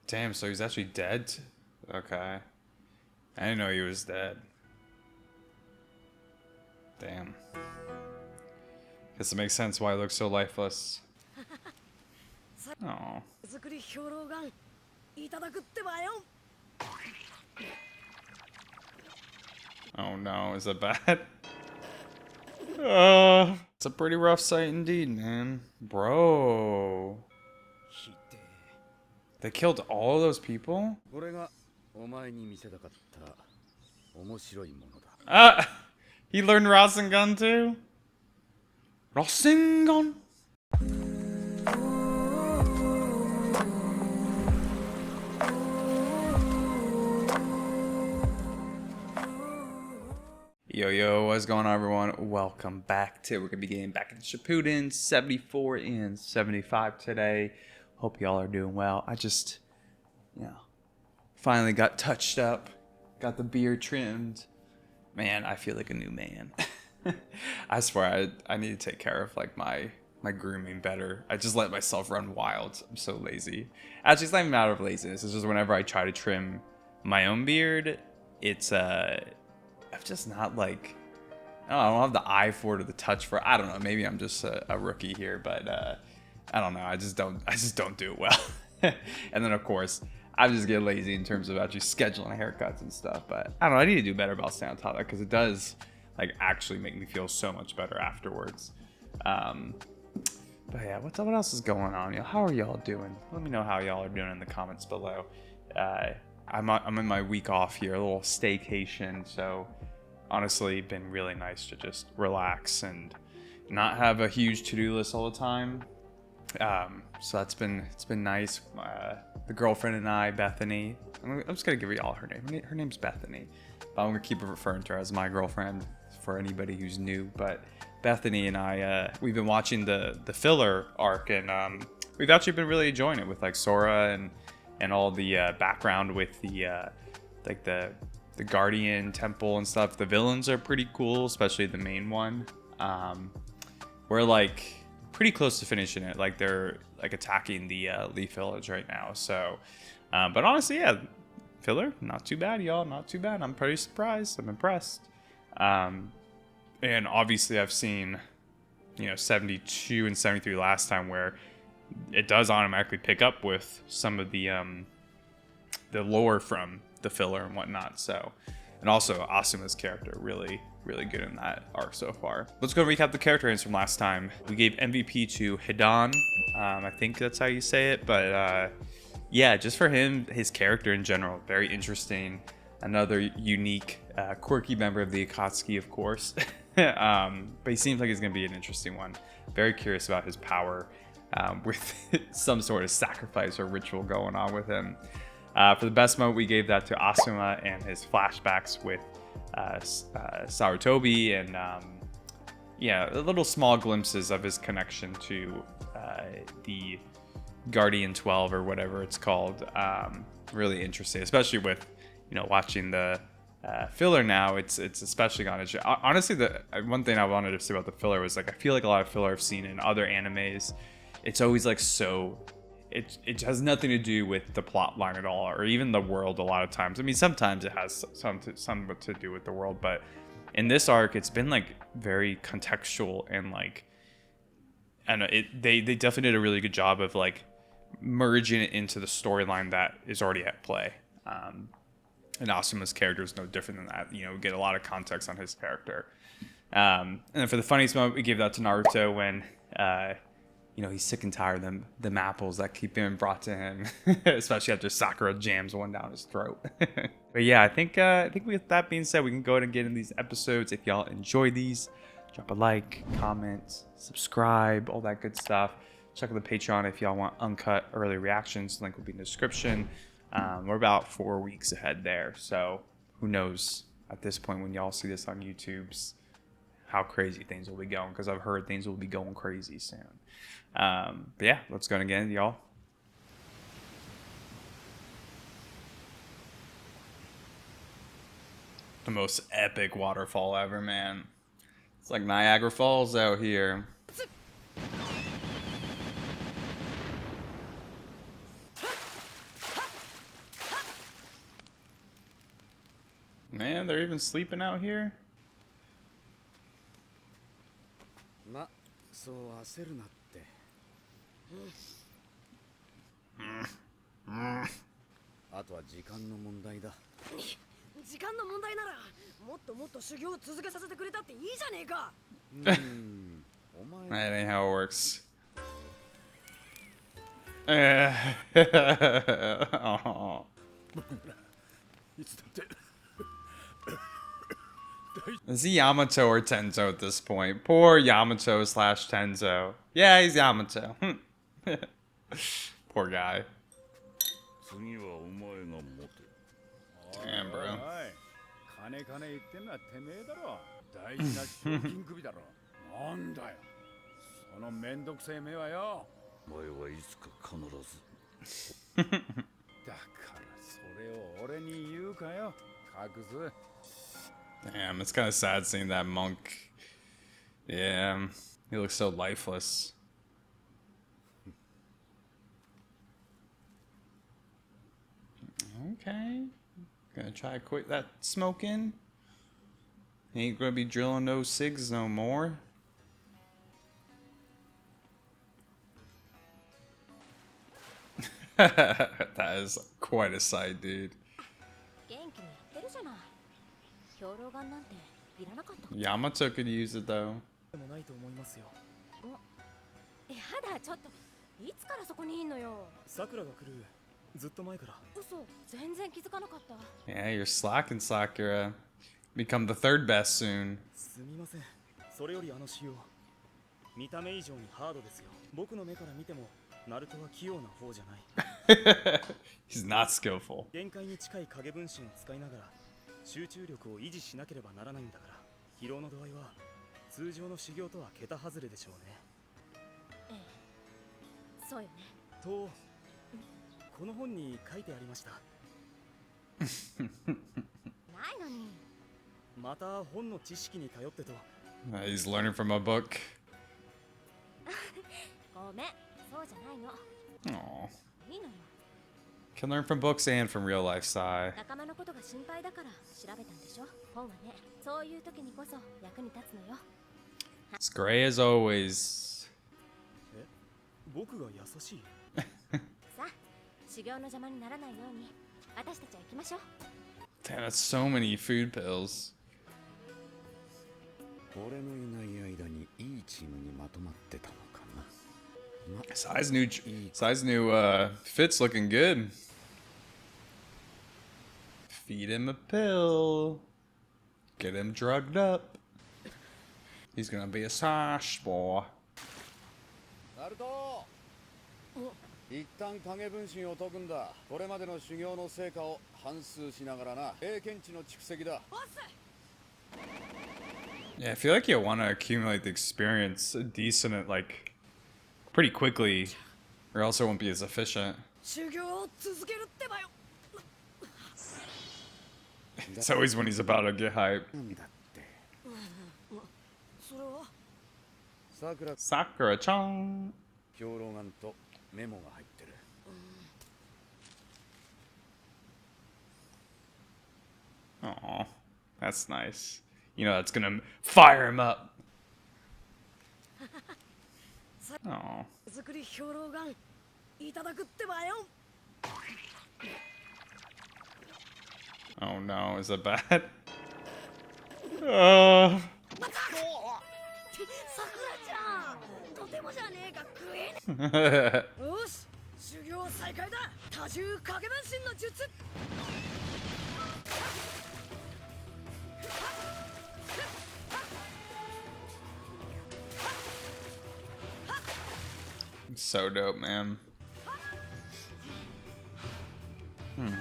Damn, so he's actually dead? Okay. I didn't know he was dead. Damn. Guess it makes sense why he looks so lifeless. Oh. Oh no, is that bad? It's a pretty rough sight indeed, man. Bro. They killed all those people? He learned Rasengan too? Rasengan? Yo, what's going on, everyone? Welcome back we're gonna be getting back into Shippuden 74 and 75 today. Hope y'all are doing well. I just, finally got touched up, got the beard trimmed. Man, I feel like a new man. I swear, I need to take care of like my grooming better. I just let myself run wild. I'm so lazy. Actually, it's not even a matter of laziness. It's just whenever I try to trim my own beard, it's I'm just not like, I don't have the eye for it or the touch for it. I don't know. Maybe I'm just a rookie here, but I don't know. I just don't do it well. And then of course, I just get lazy in terms of actually scheduling haircuts and stuff. But I don't know. I need to do better about staying on top of that because it does like actually make me feel so much better afterwards. But yeah, what else is going on? How are y'all doing? Let me know how y'all are doing in the comments below. I'm in my week off here, a little staycation, so honestly been really nice to just relax and not have a huge to-do list all the time. So it's been nice. The girlfriend and I, Bethany, I'm just gonna give y'all her name. Her name's Bethany, but I'm gonna keep referring to her as my girlfriend for anybody who's new. But Bethany and I, we've been watching the filler arc, and we've actually been really enjoying it with like Sora and all the background with the like the Guardian Temple and stuff. The villains are pretty cool, especially the main one. We're like pretty close to finishing it. Like they're like attacking the Leaf Village right now. So, but honestly, yeah, filler, not too bad, y'all. Not too bad. I'm pretty surprised. I'm impressed. And obviously, I've seen 72 and 73 last time where it does automatically pick up with some of the lore from the filler and whatnot. So, and also Asuma's character really good in that arc so far. Let's go recap the character names from last time. We gave MVP to Hidan. I think that's how you say it, but yeah, just for him, his character in general, very interesting. Another unique, quirky member of the AKATSUKI, of course. But he seems like he's gonna be an interesting one. Very curious about his power. With some sort of sacrifice or ritual going on with him. For the best moment, we gave that to Asuma and his flashbacks with Sarutobi and little small glimpses of his connection to the Guardian 12 or whatever it's called. Really interesting, especially with watching the filler now. It's especially gone. Honestly, the one thing I wanted to say about the filler was like I feel like a lot of filler I've seen in other animes. It's always like so. It has nothing to do with the plot line at all, or even the world. A lot of times, I mean, sometimes it has some to do with the world, but in this arc, it's been like very contextual and like, I don't know. They definitely did a really good job of like merging it into the storyline that is already at play. And Asuma's character is no different than that. We get a lot of context on his character. And then for the funniest moment, we gave that to Naruto when. He's sick and tired of them apples that keep being brought to him, especially after Sakura jams one down his throat. But yeah, I think with that being said, we can go ahead and get in these episodes. If y'all enjoy these, drop a like, comment, subscribe, all that good stuff. Check out the Patreon if y'all want uncut early reactions. Link will be in the description. We're about 4 weeks ahead there, so who knows at this point when y'all see this on YouTube's how crazy things will be going, because I've heard things will be going crazy soon. But yeah, let's go again, y'all. The most epic waterfall ever, man. It's like Niagara Falls out here. man, they're even sleeping out here? ま、そう焦るなって。あとは時間の問題だ。時間の問題ならもっともっと修行を続けさせてくれたっていいじゃねえか。お前 That ain't how it works. Oh. いつだって Is he Yamato or Tenzo at this point? Poor Yamato slash Tenzo. Yeah, he's Yamato. Poor guy. 次はお前が持て。 Damn, bro. 金言ってんのはてめえだろ。大事な賞金首だろ。なんだよ。そのめんどくせえ目はよ。お前はいつか必ず。だからそれを俺に言うかよ。隠す。 Damn, it's kind of sad seeing that monk. Yeah, he looks so lifeless. Okay. Gonna try to quit that smoking. Ain't gonna be drilling those cigs no more. That is quite a sight, dude. Yamato could use it though. やだ、ちょっといつからそこにいんのよ。さくらが来るずっと前から。嘘、全然気づかなかった。 Yeah, you're slacking, Sakura. Become the third best soon. すみません。それよりあの仕様見た目以上にハードですよ。僕の目から見てもナルトは器用な方じゃない。 He's not skillful. 限界に近い影分身を使いながら集中力を維持しなければならないんだから、疲労の度合いは通常の修行とは桁外れでしょうね。ええ、そうよね。とこの本に書いてありました。ないのに。また本の知識に頼ってと。He's learning from a book. ごめん、そうじゃないの。 Aw. いいのよ。 Can learn from books and from real life, Sai. 仲間のことが心配だから調べたんでしょ。本はね、そういう時にこそ役に立つのよ。 It's gray as always. え、僕が優しい。さあ、修行の邪魔にならないように私たちは行きましょう。 Damn, that's so many food pills. 俺のいない間にいいチームにまとまってたのかな。 Sai's new fit's looking good. Feed him a pill. Get him drugged up. He's gonna be a sash boy. ナルト、一旦影分身を解くんだ。これまでの修行の成果を反芻しながらな。経験値の蓄積だ。 Yeah, I feel like you want to accumulate the experience decent, like, pretty quickly, or else it won't be as efficient. 修行を続けるってばよ。 It's always when he's about to get hype. なんだって。それは Sakura-chan. 兵糧丸とメモが入ってる。 Aw, that's nice. You know, that's gonna fire him up. Aw. 作り兵糧丸いただくってばよ。 Oh no, is that bad? さくらちゃん、とてもじゃねえが食えねえ。よし、修行再開だ。多重影分身の術。 So dope, man.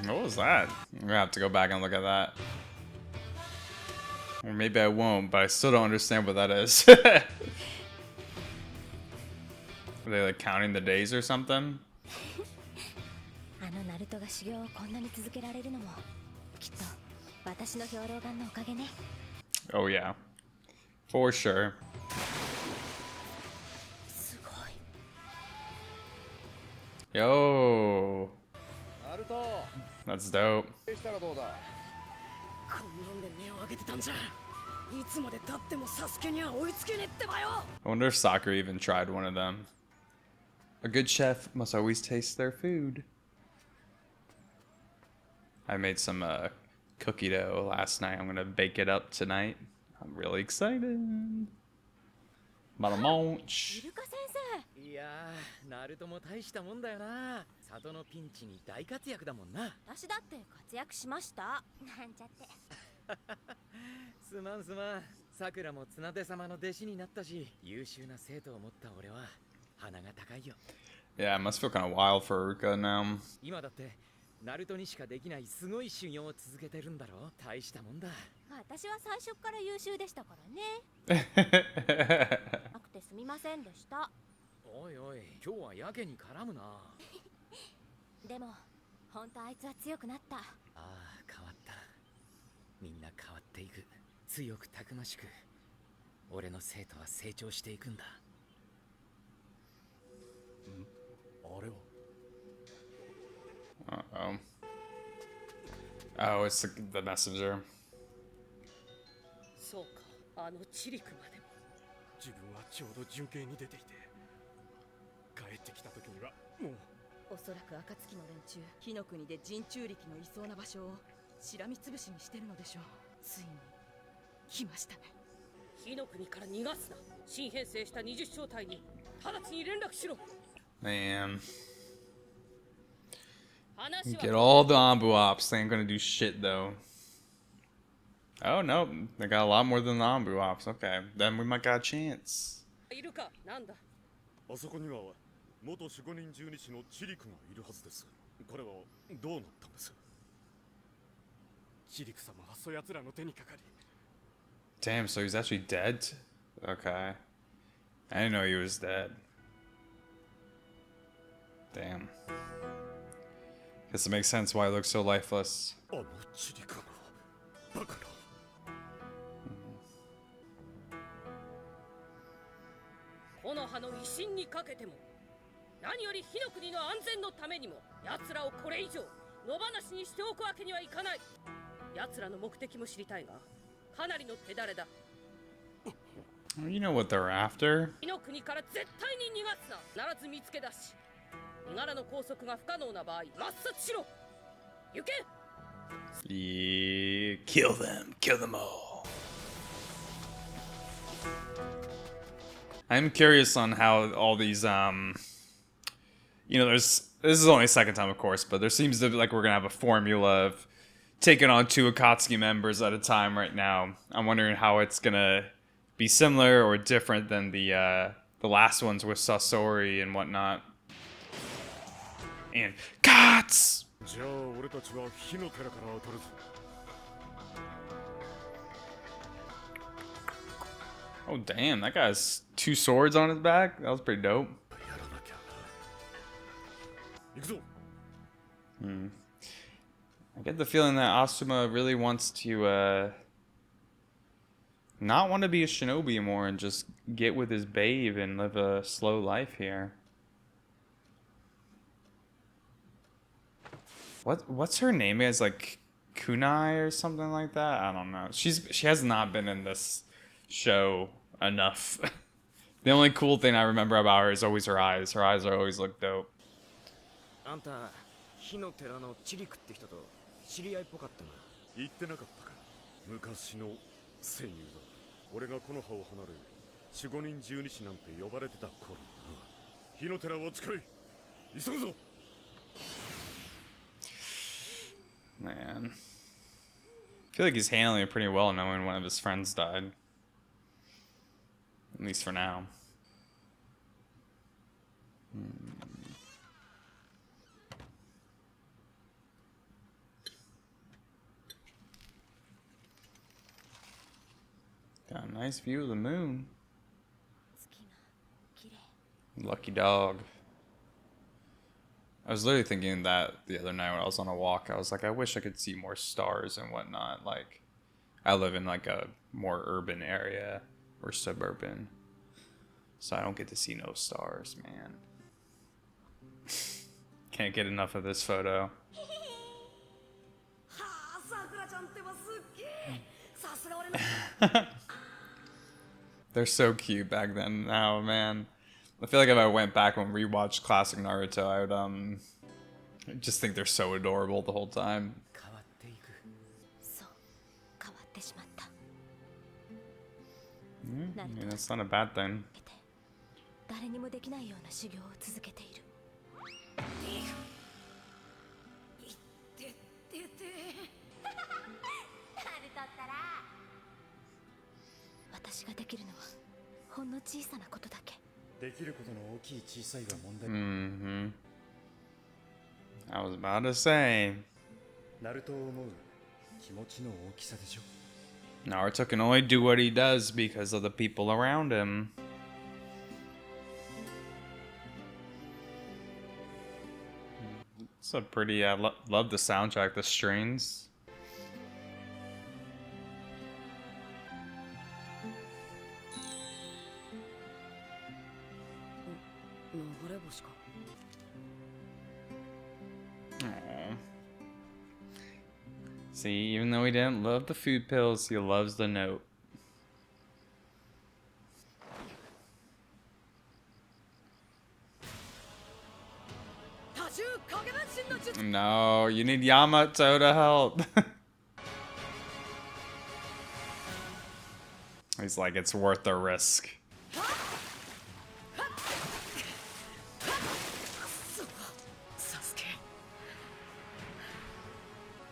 What was that? I'm gonna have to go back and look at that. Or maybe I won't, but I still don't understand what that is. Are they like counting the days or something? あのナルトが修行をこんなに続けられるのもきっと私の兵糧丸のおかげね。 Oh yeah, for sure. すごい。 Yo, ナルト、 that's dope. したらどうだ。こんなんで値を上げてたんじゃいつまで経ってもサスケには追いつけねえってばよ I wonder if Sakura even tried one of them. A good chef must always taste their food. I made some cookie dough last night. I'm gonna bake it up tonight. I'm really excited. About a munch. イルカ先生いやー、ナルトも大したもんだよな。里のピンチに大活躍だもんな。私だって活躍しましたなんちゃってすまんすまん。さくらも綱手様の弟子になったし、優秀な生徒を持った俺は鼻が高いよ。 Yeah, it must feel kind of wild for Uruka now. 今だってナルトにしかできないすごい修行を続けてるんだろ。大したもんだ。私は最初から優秀でしたからねなくてすみませんでしたおいおい、今日はやけに絡むな。でも本当あいつは強くなったああ、変わった。みんな変わっていく。強くたくましく俺の生徒は成長していくんだ。あれは Uh-oh. Oh, it's the messenger. そうかあのチリクまでも自分はちょうど巡警に出ていて帰ってきた時にはもうおそらく暁の連中火の国で人中力のいそうな場所をしらみつぶしにしてるのでしょう。ついに来ましたね。火の国から逃がすな新編成した20小隊に直ちに連絡しろ Man. 話は Get all the Ambu ops. They ain't gonna do shit though. Oh no, they got a lot more than the Ambu ops. Okay, then we might got a chance. いるかなんだあそこには元守護人十二使のチリクがいるはずです。これはどうなったんです？チリク様はそやつらの手にかかり Damn, so he's actually dead? Okay. I didn't know he was dead. Damn. Guess it makes sense why he looks so lifeless. あのチリクがバカな。この葉の威信にかけても何より火の国の安全のためにも奴らをこれ以上野放しにしておくわけにはいかない奴らの目的も知りたいがかなりの手だれだ You know what they're after? 火の国から絶対に逃がすなならず見つけ出し身柄の拘束が不可能な場合抹殺しろ行け Yeah, kill them. Kill them all. I'm curious on how all these, you know, this is only a second time, of course, but there seems to be like we're gonna have a formula of taking on 2 AKATSUKI members at a time right now. I'm wondering how it's gonna be similar or different than the last ones with Sasori and whatnot. And Kats! じゃあ俺たちは火の寺から当たるぞ。 Oh damn, that guy has 2 swords on his back. That was pretty dope. やらなきゃな。行くぞ。I get the feeling that Asuma really wants to not want to be a shinobi anymore and just get with his babe and live a slow life here. What's her name? Is like Kunai or something like that? I don't know. She has not been in this show enough. The only cool thing I remember about her is always her eyes. Her eyes are always look dope. あんた火の寺のチリクって人と知り合いっぽかったな。言ってなかったか。昔の戦友だ。俺がこの葉を離れ守護人十二使なんて呼ばれてた頃な。火の寺を使い急ぐぞ。 Man. I feel like he's handling it pretty well knowing one of his friends died. At least for now. Got a nice view of the moon. 月が綺麗 Lucky dog. I was literally thinking that the other night when I was on a walk. I was like, I wish I could see more stars and whatnot. Like, I live in like a more urban area or suburban, so I don't get to see no stars, man. Can't get enough of this photo. はあさくらちゃんってばすっげ They're so cute back then. Now, man, I feel like if I went back and rewatched classic Naruto, I would just think they're so adorable the whole time. 変わっていく。そう変わってしまった。 I mean, that's not a bad thing. 誰にもできないような修行を続けている。私ができるのはほんの小さなことだけ。できることの大きい小さいは問題。Mm-hmm. I was about to say. ナルトを思う気持ちの大きさでしょ。 Naruto can only do what he does because of the people around him. It's a pretty, I love the soundtrack, the strings. 流れ星か。 Aww. See, even though he didn't love the food pills, he loves the note. No, you need Yamato to help. He's like, it's worth the risk.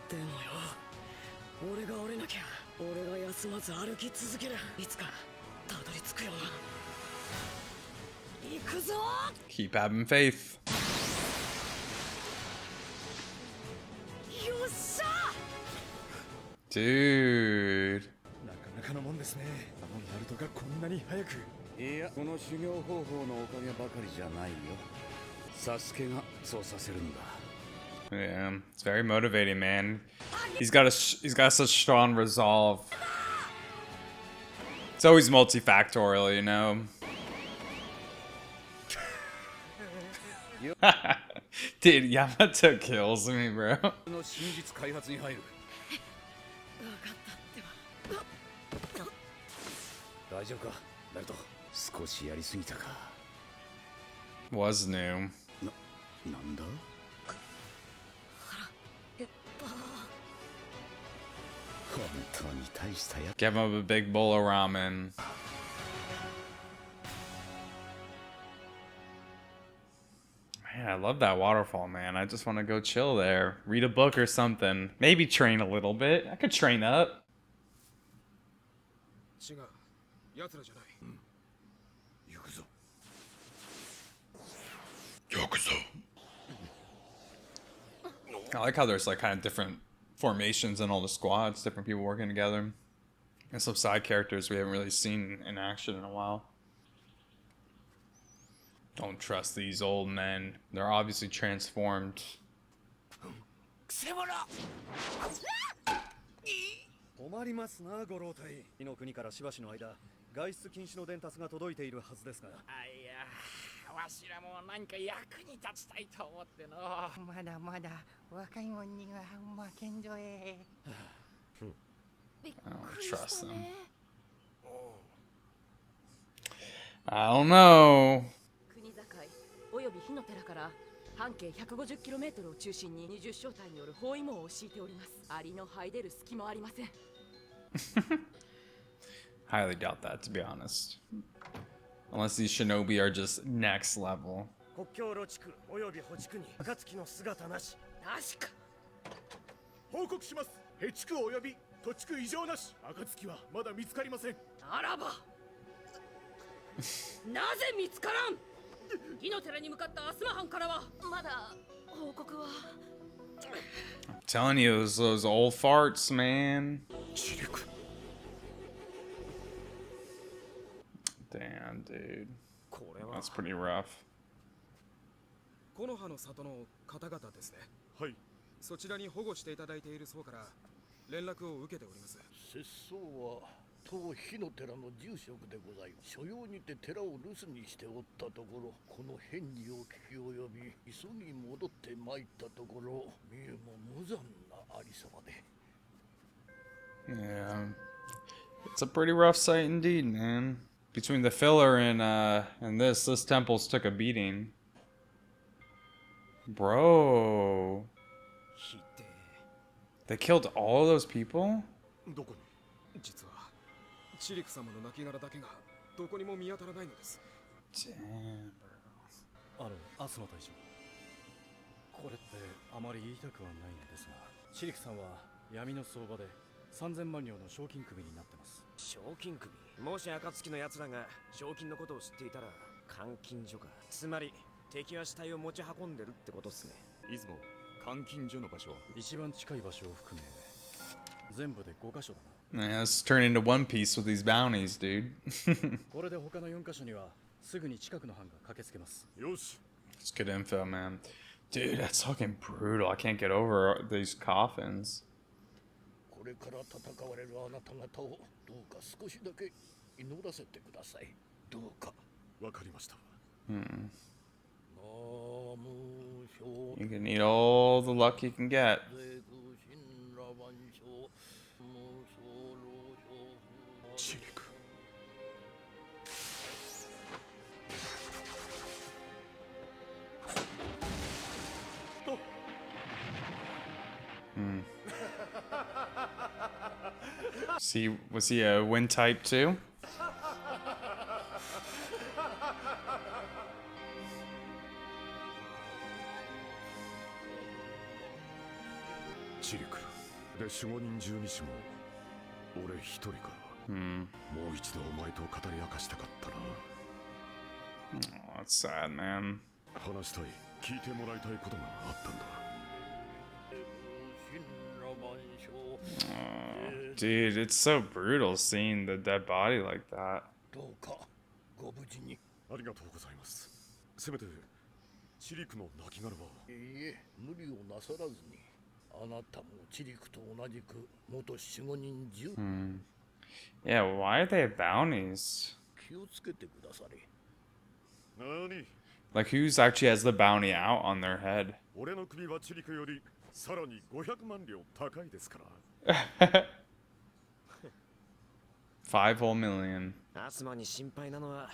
でもよ、俺が折れなきゃ、俺が休まず歩き続ける。いつかたどり着くよな。行くぞ。 Keep having faith. よっしゃ。 Dude. なかなかのもんですね。あのナルトがこんなに早く。いや、この修行方法のおかげばかりじゃないよ。サスケがそうさせるんだ。 Yeah, it's very motivating, man. He's got such strong resolve. It's always multifactorial, you know. Dude, Yamato kills me, bro. の真実開発に入る。大丈夫か、ナルト。少しやりすぎたか。 Was new. なんだ？ 本当に大したや。 Give him a big bowl of ramen. Man, I love that waterfall, man. I just want to go chill there. Read a book or something. Maybe train a little bit. I could train up. 違う。奴らじゃない。行くぞ。 I like how there's like kind of different formations in all the squads, different people working together. And some side characters we haven't really seen in action in a while. Don't trust these old men. They're obviously transformed. 困りますな、ご老体。火の国からしばしの間、外出禁止の伝達が届いているはずですが。いや、わしらも何か役に立ちたいと思っての。まだまだ若いもんには負けんぞえ。びっ I don't くり trust した them. ね。 I don't know. 国境および火の寺から半径 150km を中心に20小隊による包囲網を敷いております。アリの這出る隙もありません。 Highly doubt that, to be honest. Unless these shinobi are just next level. 国境路地区および保地区に暁の姿なし。確か。報告します。へ地区および土地区異常なし。暁はまだ見つかりません。ならばなぜ見つからん。火の寺に向かったアスマ藩からはまだ報告は。 I'm telling you, those old farts, man. Damn, dude. これは That's pretty rough. 木の葉の里の方々ですね。はい。そちらに保護していただいているそうから連絡を受けております。拙僧は当火の寺の住職でございます。所用にて寺を留守にしておったところ、この変にを聞き及び急ぎ戻って参ったところ、見るも無残なありさまで。Yeah. It's a pretty rough sight indeed, man. Between the filler and this temple's took a beating. Bro. ひで They killed all those people? え。どこに？実はチリク様の亡骸だけがどこにも見当たらないのです。 Damn, アスマ大将、これってあまり言いたくはないのですが、シリクさんは闇の相場で3000万両の賞金首になってます。賞金首？もし暁の奴らが賞金のことを知っていたら監禁所か。つまり敵は死体を持ち運んでるってことっすね。出雲監禁所の場所は一番近い場所を含め全部で5カ所だな。 Man, let's turn into One Piece with these bounties, dude. これで他の4カ所にはすぐに近くの班が駆けつけます。よし。 It's good info, man. Dude, that's fucking brutal. I can't get over these coffins. これから戦われるあなた方をどうか少しだけ祈らせてください。どうか。わかりました。 You can eat all the luck you can get. Was he a wind type too? チリクで守護人十二使も俺一人か。もう一度お前と語り明かしたかったな。 Oh, that's sad, man. 話したい、聞いてもらいたいことがあったんだ。 Oh, dude, it's so brutal seeing the dead body like that. どうかご無事に。ありがとうございます。せめてチリクの亡骸は。いいえ、無理をなさらずに。あなたもチリクと同じく元守護人10。Yeah, why are they bounties? 気をつけてくだされ。何？ Like, who's actually has the bounty out on their head? 俺の首はチリクよりさらに500万両高いですから。5 whole million. アスマに心配なのは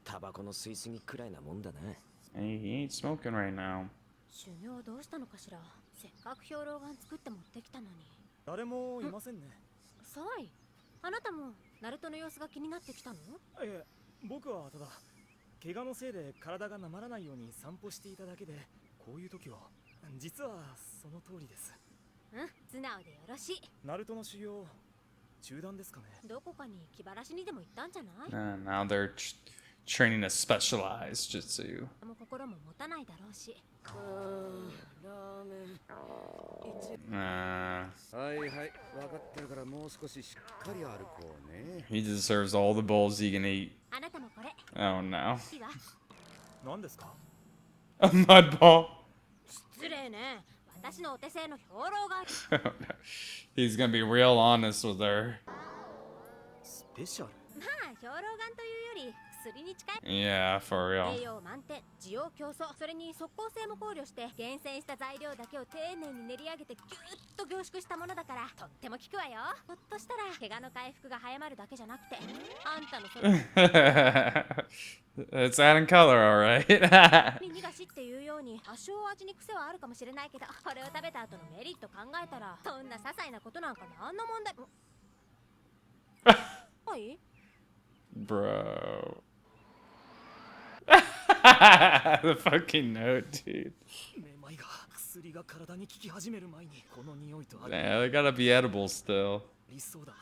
タバコの吸い過ぎくらいなもんだな。He ain't smoking right now. 修行どうしたのかしら。せっかく兵糧丸作って持ってきたのに。誰もいませんね。サイ、あなたもナルトの様子が気になってきたの？いえ、僕はただ怪我のせいで体がなまらないように散歩していただけで、こういう時は実はその通りです。素直でよろしい。ナルトの修行中断ですかね。どこかに気晴らしにでも行ったんじゃない？ Now they're training a specialized jutsu. もう心も持たないだろうし。ラーメン。 はいはい、分かってるからもう少ししっかり歩こうね。 He deserves all the bowls he can eat. あなたもこれ。 Oh no. いいわ。何ですか？ A mud ball. 失礼ね。私のお手製の兵糧が。He's gonna be real honest with her. スペシャル。まあ兵糧丸というより薬に近い。 Yeah, for real. 栄養満点、需要競争、それに即効性も考慮して厳選した材料だけを丁寧に練り上げてギュッと凝縮したものだからとっても効くわよ。ひょっとしたら怪我の回復が早まるだけじゃなくて、あんたのその It's adding color, alright. 耳がしっていうように多少味に癖はあるかもしれないけど、これを食べた後のメリット考えたらそんな些細なことなんか何の問題も。はい？ Bro. The fucking note, dude. めまいが薬が体に効き始める前にこの匂いと Yeah, they gotta be edible still. 理想だな。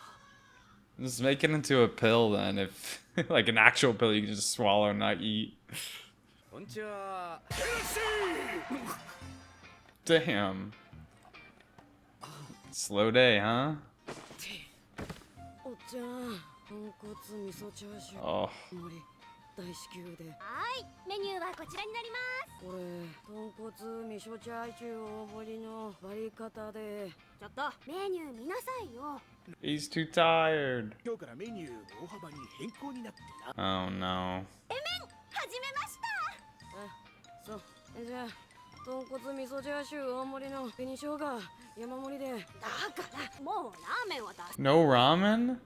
Just make it into a pill then, if like an actual pill you can just swallow and not eat. こんにちは。 Damn. Slow day, huh? おっちゃん、豚骨味噌チャーシュー Oh. 盛り大至急で。はい、メニューはこちらになります。これ豚骨味噌チャーシュー大盛りの割り方で。ちょっとメニュー見なさいよ。 He's too tired. 今日からメニュー大幅に変更になってな。 Oh no. 始めました。あ、そう。じゃあ豚骨味噌チャーシュー大盛りの紅生姜山盛りで。だからもうラーメンは出す。 No ramen?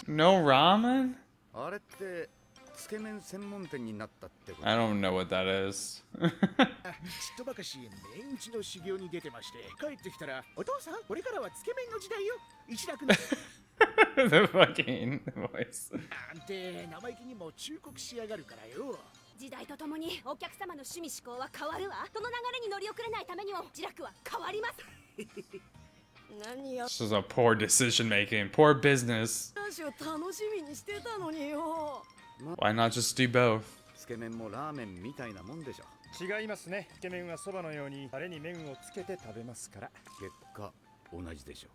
No ramen? あれってつけ麺専門店になったってこと？ I don't know what that is. ちっとばかし年一の修行に出てまして、帰ってきたらお父さんこれからはつけ麺の時代よ、一楽の The fucking voice. なんて生意気にも忠告しやがるからよ。時代とともにお客様の趣味思考は変わるわ。その流れに乗り遅れないためにも自楽は変わります。何や This is a poor decision making, poor business. 話を楽しみにしてたのによ。 Why not just do both? つけ麺もラーメンみたいなもんでしょ。違いますね。つけ麺はそばのようにタレに麺をつけて食べますから。結果同じでしょ。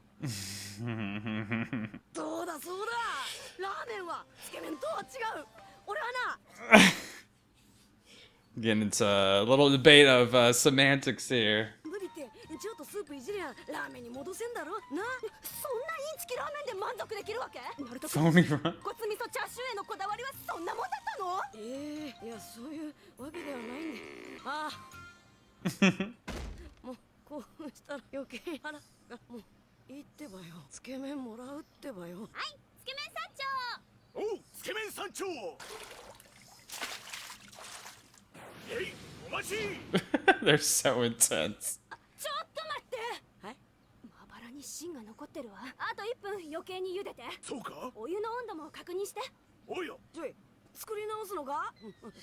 そうだそうだ。ラーメンはつけ麺とは違う。俺はな。Getting into a little debate of semantics here. 無理ってちょっとスープいじりゃラーメンに戻せんだろな。そんなインチキラーメンで満足できるわけ？ナルト君、 Phony run. 骨味噌チャーシューへのこだわりはそんなもんだったの？いやそういうわけではないんで。ああもうこうしたら余計腹がもういいってばよ。つけ麺もらうってばよ。はい、つけ麺山頂。おう、つけ麺山頂。えい、お待ち。 They're so intense. ちょっと待って。はい。まばらに芯が残ってるわ。あと1分余計に茹でて。そうか？お湯の温度も確認して。おいよ。ちょい、作り直すのか？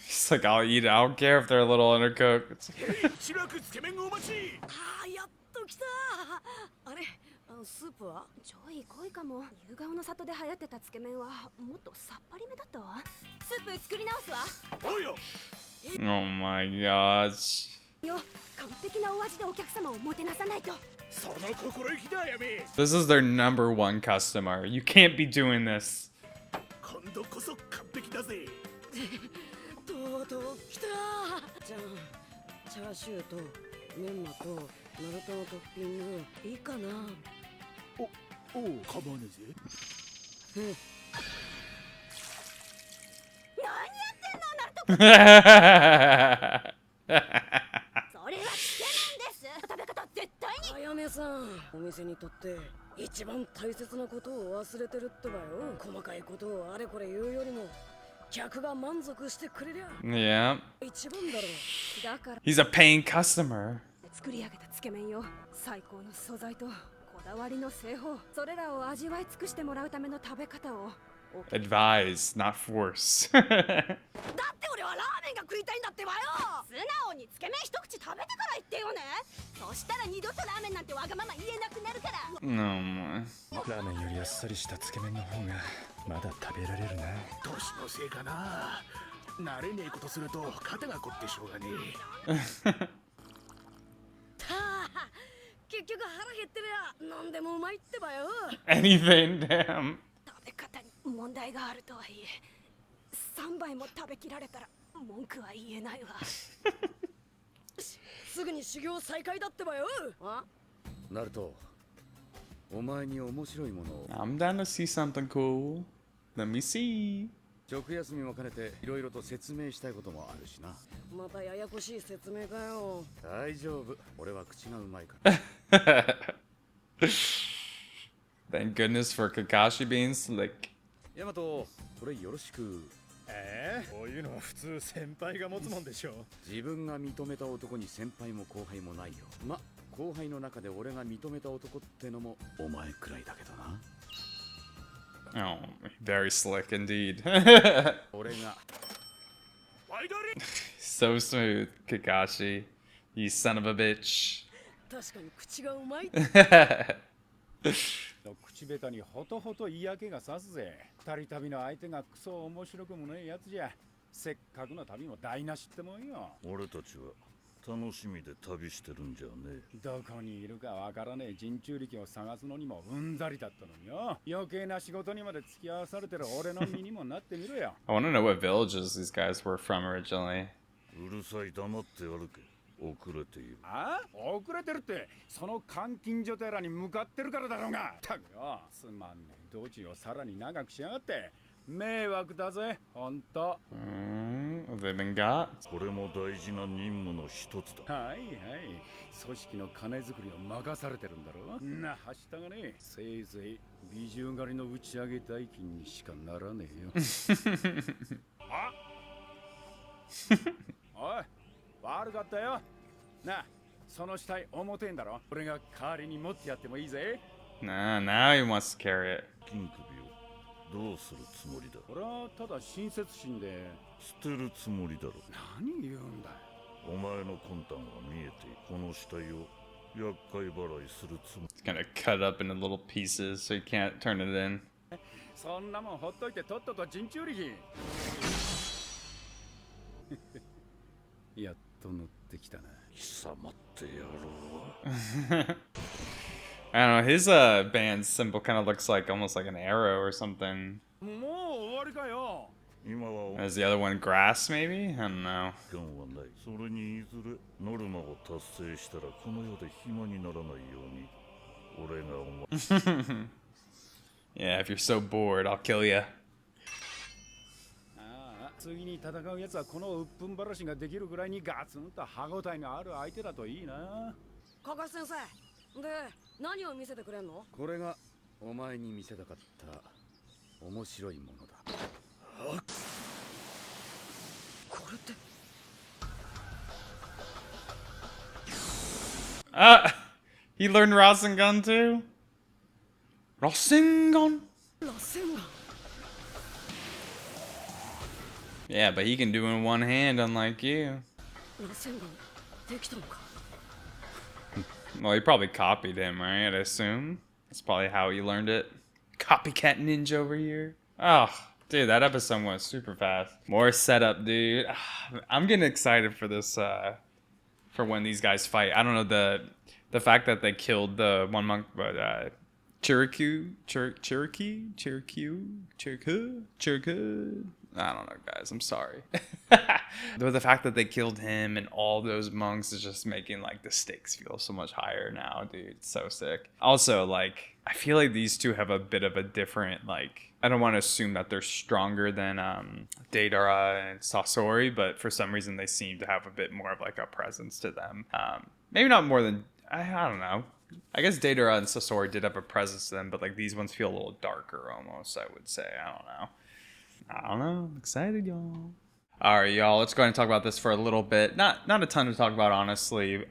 He's like, I'll eat it. I don't care if they're a little undercooked. しばらくつけ麺お待ち。ああ、やっと来た。あれ、スープは？ちょい濃いかも。夕顔の里で流行ってたつけ麺はもっとさっぱりめだったわ。スープ作り直すわ。おいよ。 Oh my gosh. よ、完璧なお味でお客様をもてなさないと。その心意気だやめ。 This is their number one customer. You can't be doing this. 今度こそ完璧だぜ。とうとう来た。じゃあチャーシューとメンマとナルトのトッピングいいかな？おう、構わねえぜ。何やってんの、ナルト君。それはつけ麺です。食べ方絶対に。あやめさん、お店にとって一番大切なことを忘れてるってばよ。細かいことをあれこれ言うよりも客が満足してくれりゃ Yeah. 一番だろう。だから He's a paying customer. 作り上げたつけ麺よ。最高の素材とこだわりの製法、それらを味わい尽くしてもらうための食べ方を Advise, not force. だって俺はラーメンが食いたいんだってばよ。素直につけ麺一口食べてから言ってよね。そしたら二度とラーメンなんてわがまま言えなくなるから。 No more. ラーメンよりあっさりしたつけ麺の方がまだ食べられるな。年のせいかな。慣れねえことすると肩が凝ってしょうがねたあ、結局腹減ってりゃ何でもうまいってばよ。 Anything, damn. 食べ方に問題があるとはいえ、3杯も食べきられたら文句は言えないわ。すぐに修行再開だってばよ。あ、ナルト、お前に面白いものを。 I'm down to see something cool. Let me see. 直休みも兼ねていろいろと説明したいこともあるしな。またややこしい説明かよ。大丈夫、俺は口がうまいから。 Thank goodness for Kakashi being slick. ヤマト、これよろしく。こういうのは普通先輩が持つもんでしょ。自分が認めた男に先輩も後輩もないよ。ま、後輩の中で俺が認めた男ってのもお前くらいだけどな。 Oh, very slick indeed. 俺が So smooth, Kakashi. You son of a bitch. 確かに口がうまい。口下手にほとほと嫌気がさすぜ。二人旅の相手がクソ面白くもねえやつじゃ。せっかくの旅も台無しってもんよ。俺たちは楽しみで旅してるんじゃねえ。どこにいるかわからねえ人中力を探すのにもうんざりだったのによ。余計な仕事にまで付き合わされてる俺の身にもなってみろよ。I want to know what villages these guys were from originally. うるさい、黙って歩け。遅れている。あ？遅れてるって、その監禁所寺に向かってるからだろうが。たくよ、すまんねえ道中をさらに長くしやがって。迷惑だぜ、ほんと。what they've been got. これも大事な任務の一つだ。はいはい。組織の金作りを任されてるんだろ。なはしたがね、せいぜい美獣狩りの打ち上げ代金にしかならねえよ。あおい、悪かったよ。なあ、その死体重てんだろ。俺が代わりに持ってやってもいいぜ。Nah, now he wants to carry it. 金首をどうするつもりだ。俺はただ親切心で。捨てるつもりだろ。何言うんだよ。お前の魂胆が見えて、この死体を厄介払いするつもり。It's gonna cut up into little pieces so you can't turn it in. そんなもんほっといてとっとと陣中力。やっと乗ってきたな。貴様って野郎。I don't know, his band symbol kind of looks like almost like an arrow or something. もう終わりかよ。Is the other one grass maybe? I don't know. 時間はない。それにいずれノルマを達成したらこの世で暇にならないように俺がお前。Yeah, if you're so bored, I'll kill you. 次に戦うやつはこの鬱憤話ができるぐらいにガツンと歯応えのある相手だといいな。カカシ先生で何を見せてくれんの？これがお前に見せたかった面白いものだ。これって。He learned Rasengan too? Rasengan? Yeah, but he can do it in one hand, unlike you. Well, he probably copied him, right? I assume. That's probably how he learned it. Copycat ninja over here. Oh, dude, that episode went super fast. More setup, dude. I'm getting excited for this, for when these guys fight. I don't know, the fact that they killed the one monk, but, Cherokee? I don't know, guys. I'm sorry. The fact that they killed him and all those monks is just making, like, the stakes feel so much higher now, dude. It's so sick. Also, like, I feel like these two have a bit of a different, like, I don't want to assume that they're stronger than Deidara and Sasori, but for some reason they seem to have a bit more of, like, a presence to them. Maybe not more than, I don't know. I guess Deidara and Sasori did have a presence to them, but, like, these ones feel a little darker almost, I would say. I don't know. I'm excited, y'all. All right, y'all, let's go ahead and talk about this for a little bit. Not a ton to talk about, honestly. You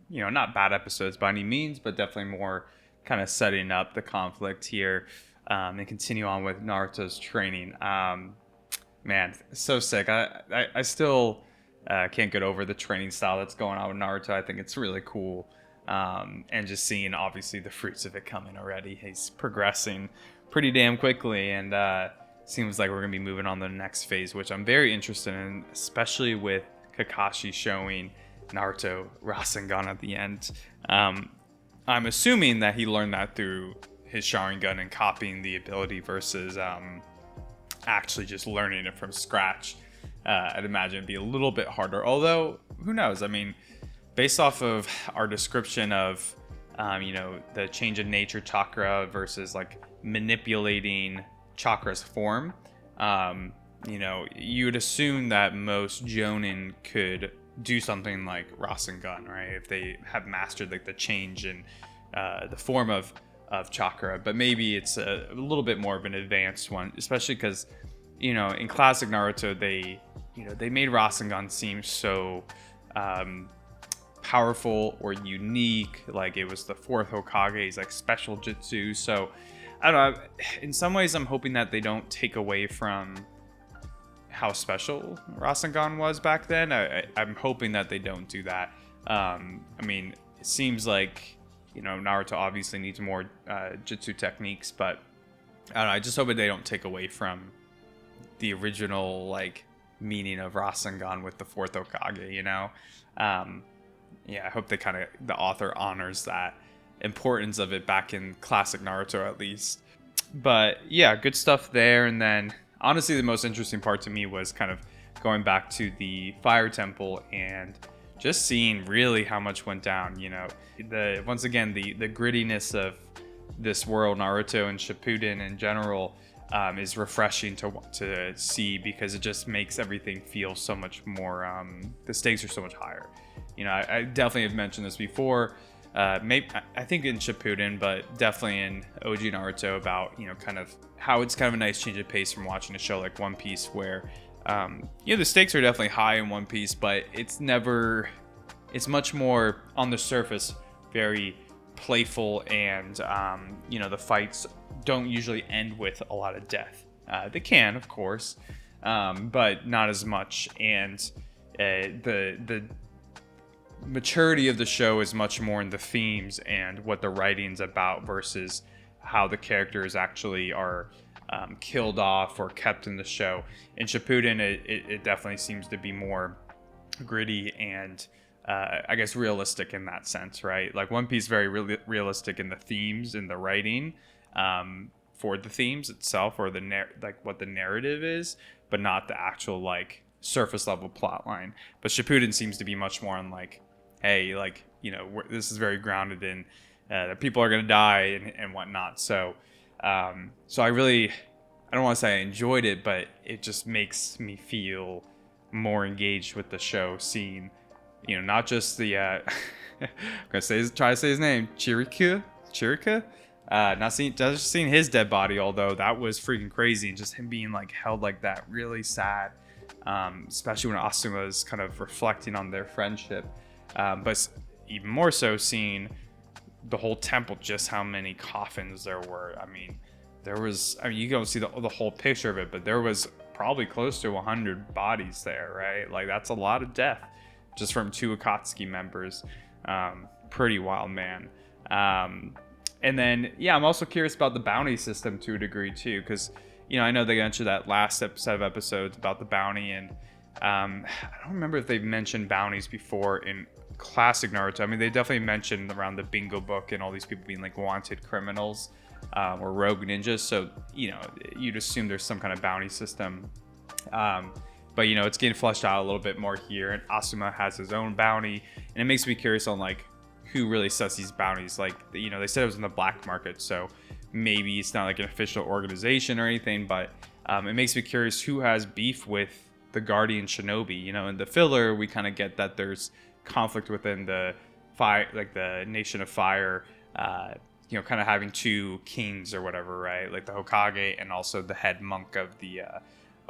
know, not bad episodes by any means, but definitely more kind of setting up the conflict here and continue on with Naruto's training. Man, so sick. I still can't get over the training style that's going on with Naruto. I think it's really cool. And just seeing, obviously, the fruits of it coming already. He's progressing pretty damn quickly, and seems like we're going to be moving on to the next phase, which I'm very interested in, especially with Kakashi showing Naruto Rasengan at the end. I'm assuming that he learned that through his Sharingan and copying the ability versus actually just learning it from scratch. I'd imagine it'd be a little bit harder, although who knows? I mean, based off of our description of, you know, the change of nature chakra versus like manipulating chakra's form, you know, you would assume that most Jonin could do something like Rasengan, right? If they have mastered like the change in the form of chakra, but maybe it's a little bit more of an advanced one, especially because, you know, in classic Naruto, they made Rasengan seem so powerful or unique, like it was the fourth Hokage's like special jutsu. So I don't know, in some ways I'm hoping that they don't take away from how special Rasengan was back then. I'm hoping that they don't do that. I mean, it seems like, you know, Naruto obviously needs more jutsu techniques, but I don't know, I just hope that they don't take away from the original, like, meaning of Rasengan with the fourth Hokage, you know? Yeah, I hope they the author honors that importance of it back in classic Naruto at least. But yeah, good stuff there. And then honestly, the most interesting part to me was kind of going back to the fire temple and just seeing really how much went down. You know, once again the grittiness of this world, Naruto and Shippuden in general, is refreshing to see, because it just makes everything feel so much more, the stakes are so much higher. You know, I definitely have mentioned this before, maybe I think in Shippuden, but definitely in OG Naruto, about, you know, kind of how it's kind of a nice change of pace from watching a show like One Piece, where you know, the stakes are definitely high in One Piece, but it's much more on the surface, very playful, and you know, the fights don't usually end with a lot of death. They can, of course, but not as much, and the maturity of the show is much more in the themes and what the writing's about, versus how the characters actually are killed off or kept in the show. In Shippuden, it definitely seems to be more gritty and I guess realistic in that sense, right? Like One Piece, very realistic in the themes and the writing, for the themes itself, or like what the narrative is, but not the actual like surface level plot line. But Shippuden seems to be much more on like, hey, like, you know, this is very grounded in that people are gonna die and whatnot. So I don't want to say I enjoyed it, but it just makes me feel more engaged with the show, seeing, you know, not just the I'm gonna try to say his name, Chirika, not just seeing his dead body, although that was freaking crazy, and just him being like held like that, really sad, especially when Asuma is kind of reflecting on their friendship, but even more so seeing the whole temple, just how many coffins there were. I mean, you don't see the whole picture of it, but there was probably close to 100 bodies there, right? Like, that's a lot of death just from 2 AKATSUKI members. Pretty wild, man. And then, yeah, I'm also curious about the bounty system to a degree too, because, you know, I know they mentioned that last set of episodes about the bounty, and I don't remember if they've mentioned bounties before in classic Naruto. I mean, they definitely mentioned around the bingo book and all these people being like wanted criminals, or rogue ninjas, so, you know, you'd assume there's some kind of bounty system, but, you know, it's getting fleshed out a little bit more here, and Asuma has his own bounty, and it makes me curious on like who really sets these bounties. Like, you know, they said it was in the black market, so maybe it's not like an official organization or anything, but it makes me curious who has beef with the Guardian Shinobi. You know, in the filler, we kind of get that there's conflict within the fire, like the Nation of Fire, you know, kind of having 2 kings or whatever, right? Like the Hokage and also the head monk of the,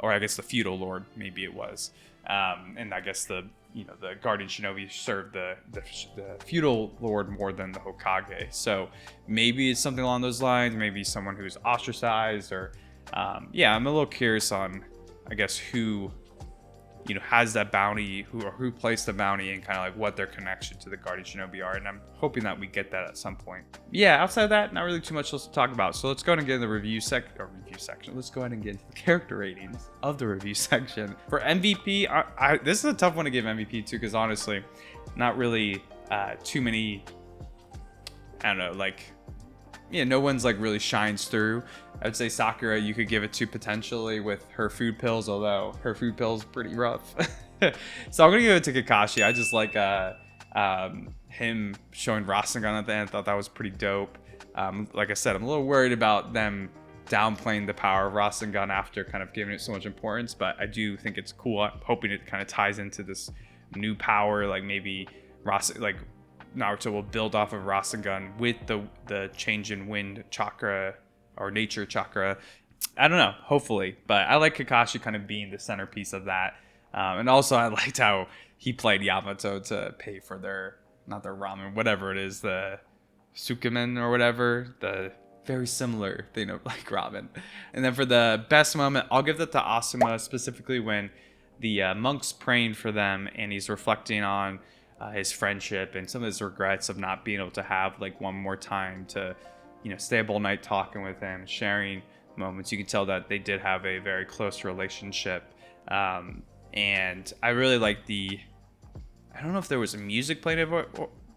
or I guess the feudal lord, maybe it was. And I guess the Guardian Shinobi served the feudal lord more than the Hokage. So maybe it's something along those lines. Maybe someone who's ostracized, or yeah, I'm a little curious on, I guess, who, you know, has that bounty, who placed the bounty, and kind of like what their connection to the Guardian Shinobi are. And I'm hoping that we get that at some point. Yeah, outside of that, not really too much else to talk about. So let's go ahead and get in the review section. Let's go ahead and get into the character ratings of the review section. For MVP, this is a tough one to give MVP to, because honestly, not really too many, I don't know, like, yeah, no one's like really shines through. I would say Sakura, you could give it to potentially with her food pills, although her food pills pretty rough. So I'm gonna give it to Kakashi. I just like him showing Rasengan at the end. I thought that was pretty dope. Like I said, I'm a little worried about them downplaying the power of Rasengan after kind of giving it so much importance, but I do think it's cool. I'm hoping it kind of ties into this new power, like maybe Naruto will build off of Rasengan with the change in wind chakra or nature chakra. I don't know, hopefully, but I like Kakashi kind of being the centerpiece of that. And also I liked how he played Yamato to pay for not their ramen, whatever it is, the sukemen or whatever, the very similar thing of like ramen. And then for the best moment, I'll give that to Asuma, specifically when the monk's praying for them and he's reflecting on his friendship and some of his regrets of not being able to have like one more time to, you know, stay up all night talking with him, sharing moments. You can tell that they did have a very close relationship. And I really like I don't know if there was music playing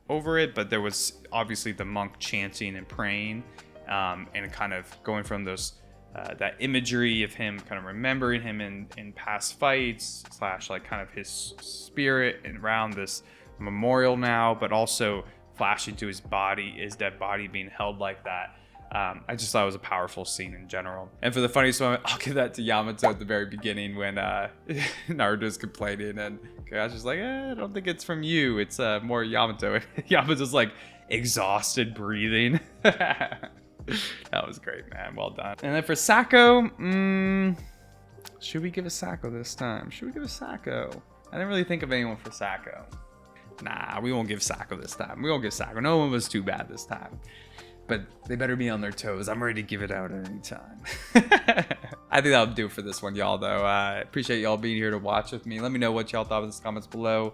over it, but there was obviously the monk chanting and praying, and kind of going from those that imagery of him kind of remembering him in past fights / like kind of his spirit around this memorial now, but also flashing to his dead body being held like that. I just thought it was a powerful scene in general. And for the funniest moment, I'll give that to Yamato at the very beginning when Naruto's complaining and Kakashi's like, I don't think it's from you. It's more Yamato. And Yamato's like exhausted breathing. That was great, man. Well done. And then for Sako, should we give a Sako this time? Should we give a Sako? I didn't really think of anyone for Sako. Nah, we won't give Sako this time. We won't give Sako. No one was too bad this time. But they better be on their toes. I'm ready to give it out at any time. I think that'll do it for this one, y'all, though. I appreciate y'all being here to watch with me. Let me know what y'all thought in the comments below.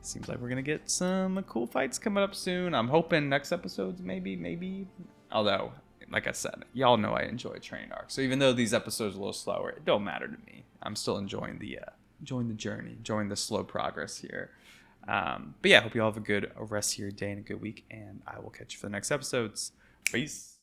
Seems like we're going to get some cool fights coming up soon. I'm hoping next episodes, maybe. Although, like I said, y'all know I enjoy training arcs. So even though these episodes are a little slower, it don't matter to me. I'm still enjoying the journey, enjoying the slow progress here. But yeah, I hope you all have a good rest of your day and a good week, and I will catch you for the next episodes. Peace.